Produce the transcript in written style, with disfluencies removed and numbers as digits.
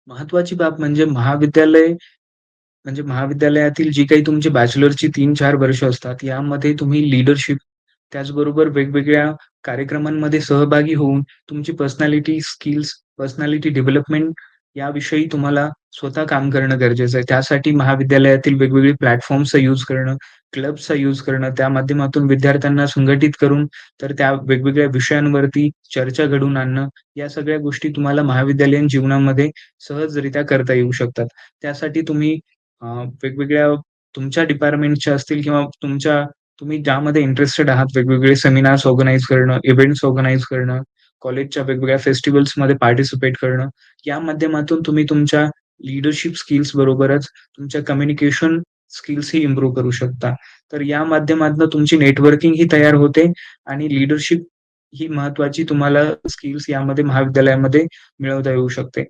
महत्त्वाची बाब म्हणजे महाविद्यालयातील जी काही तुमची बॅचलरची 3-4 वर्ष असतात, यामध्ये तुम्ही लीडरशिप, त्याचबरोबर वेगवेगळ्या कार्यक्रमांमध्ये सहभागी होऊन तुमची पर्सनॅलिटी स्किल्स, पर्सनॅलिटी डेव्हलपमेंट याविषयी तुम्हाला स्वतः काम करणं गरजेचं आहे. त्यासाठी महाविद्यालयातील वेगवेगळे प्लॅटफॉर्म्सचा यूज करणं, क्लब्सचा यूज करणं, त्या माध्यमातून विद्यार्थ्यांना संघटित करून तर त्या वेगवेगळ्या विषयांवरती चर्चा घडवून आणणं, या सगळ्या गोष्टी तुम्हाला महाविद्यालयीन जीवनामध्ये सहजरित्या करता येऊ शकतात. त्यासाठी तुम्ही अ, वेगवेगळ्या तुमच्या डिपार्टमेंटच्या असतील किंवा तुम्ही ज्यामध्ये इंटरेस्टेड आहात, वेगवेगळे सेमिनार्स ऑर्गनाइज करणं, इव्हेंट्स ऑर्गनाइज करणं, कॉलेजच्या वेगवेगळ्या फेस्टिव्हल्समध्ये पार्टिसिपेट करणं, या माध्यमातून तुम्ही तुमच्या लीडरशिप स्किल्स बरोबरच तुमच्या कम्युनिकेशन स्किल्सही इम्प्रूव्ह करू शकता. तर या माध्यमातून तुमची नेटवर्किंग ही तयार होते आणि लीडरशिप ही महत्त्वाची तुम्हाला स्किल्स यामध्ये महाविद्यालयामध्ये मिळवता येऊ शकते.